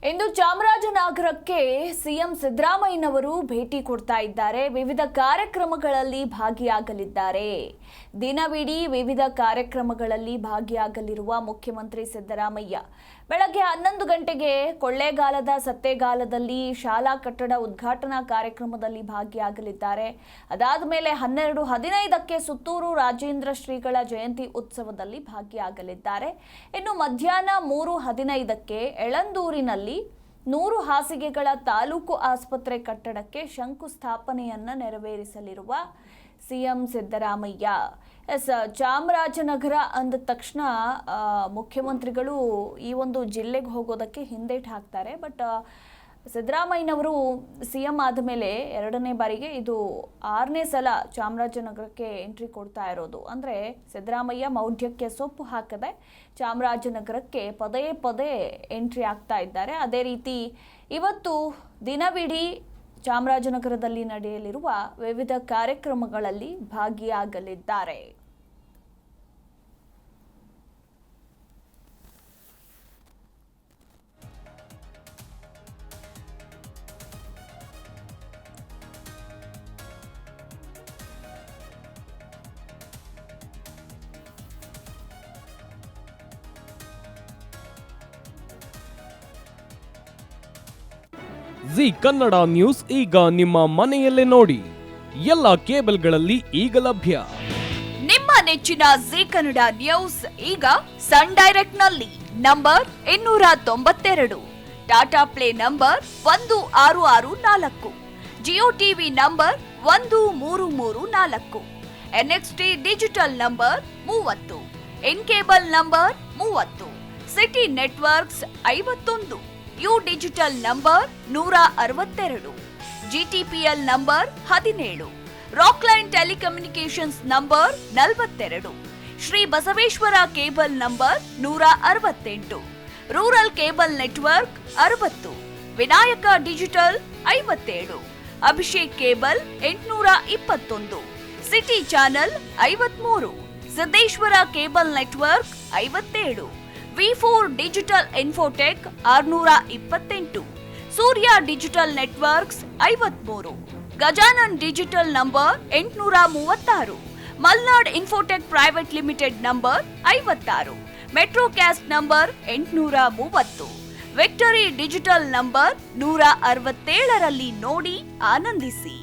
ಇಂದು ಚಾಮರಾಜನಗರಕ್ಕೆ CM ಸಿದ್ದರಾಮಯ್ಯನವರು ಭೇಟಿ ಕೊಡ್ತಾ ಇದ್ದಾರೆ. ವಿವಿಧ ಕಾರ್ಯಕ್ರಮಗಳಲ್ಲಿ ಭಾಗಿಯಾಗಲಿದ್ದಾರೆ. ದಿನವಿಡೀ ವಿವಿಧ ಕಾರ್ಯಕ್ರಮಗಳಲ್ಲಿ ಭಾಗಿಯಾಗಲಿರುವ ಮುಖ್ಯಮಂತ್ರಿ ಸಿದ್ದರಾಮಯ್ಯ ಬೆಳಗ್ಗೆ 11 ಗಂಟೆಗೆ ಕೊಳ್ಳೇಗಾಲದ ಸತ್ತೇಗಾಲದಲ್ಲಿ ಶಾಲಾ ಕಟ್ಟಡ ಉದ್ಘಾಟನಾ ಕಾರ್ಯಕ್ರಮದಲ್ಲಿ ಭಾಗಿಯಾಗಲಿದ್ದಾರೆ. ಅದಾದ ಮೇಲೆ 12:15ಕ್ಕೆ ಸುತ್ತೂರು ರಾಜೇಂದ್ರ ಶ್ರೀಗಳ ಜಯಂತಿ ಉತ್ಸವದಲ್ಲಿ ಭಾಗಿಯಾಗಲಿದ್ದಾರೆ. ಇನ್ನು ಮಧ್ಯಾಹ್ನ 3:15ಕ್ಕೆ ಯಳಂದೂರಿನಲ್ಲಿ 100 ಹಾಸಿಗೆಗಳ ತಾಲೂಕು ಆಸ್ಪತ್ರೆ ಕಟ್ಟಡಕ್ಕೆ ಶಂಕುಸ್ಥಾಪನೆಯನ್ನ ನೆರವೇರಿಸಲಿರುವ ಸಿಎಂ ಸಿದ್ದರಾಮಯ್ಯ. ಚಾಮರಾಜನಗರ ಅಂದ ತಕ್ಷಣ ಮುಖ್ಯಮಂತ್ರಿಗಳು ಈ ಒಂದು ಜಿಲ್ಲೆಗೆ ಹೋಗೋದಕ್ಕೆ ಹಿಂದೇಟು ಹಾಕ್ತಾರೆ. ಬಟ್ ಸಿದ್ದರಾಮಯ್ಯನವರು ಸಿಎಂ ಆದ ಮೇಲೆ 2ನೇ ಬಾರಿಗೆ ಇದು 6ನೇ ಸಲ ಚಾಮರಾಜನಗರಕ್ಕೆ ಎಂಟ್ರಿ ಕೊಡ್ತಾ ಇರೋದು. ಅಂದರೆ ಸಿದ್ದರಾಮಯ್ಯ ಮೌಢ್ಯಕ್ಕೆ ಸೊಪ್ಪು ಹಾಕದೆ ಚಾಮರಾಜನಗರಕ್ಕೆ ಪದೇ ಪದೇ ಎಂಟ್ರಿ ಆಗ್ತಾ ಇದ್ದಾರೆ. ಅದೇ ರೀತಿ ಇವತ್ತು ದಿನವಿಡೀ ಚಾಮರಾಜನಗರದಲ್ಲಿ ನಡೆಯಲಿರುವ ವಿವಿಧ ಕಾರ್ಯಕ್ರಮಗಳಲ್ಲಿ ಭಾಗಿಯಾಗಲಿದ್ದಾರೆ. ಜಿ ಕನ್ನಡ ನ್ಯೂಸ್ ಈಗ ನಿಮ್ಮ ಮನೆಯಲ್ಲೇ ನೋಡಿ. ಎಲ್ಲ ಕೇಬಲ್ಗಳಲ್ಲಿ ಈಗ ಲಭ್ಯ. ನಿಮ್ಮ ನೆಚ್ಚಿನ ಜಿ ಕನ್ನಡ ನ್ಯೂಸ್ ಈಗ ಸನ್ ಡೈರೆಕ್ಟ್ ನಲ್ಲಿ number 292, Tata play number 1664, Jio TV number 1334, NXT digital number 30, in cable number 30, city networks 51, U digital number 162, GTPL number 17, Rockline telecommunications number 42, Shri Basaveshwara cable number 168, rural cable network 60, Vinayaka digital 57, Abhishek cable 821, city channel 53, Siddeshwara cable network 57, V4 digital Infotech 628, Surya digital networks 53, Gajanan digital number 836, Malnad Infotech private limited number 56, Metrocast number 830, Victory Digital number 167ರಲ್ಲಿ ನೋಡಿ ಆನಂದಿಸಿ.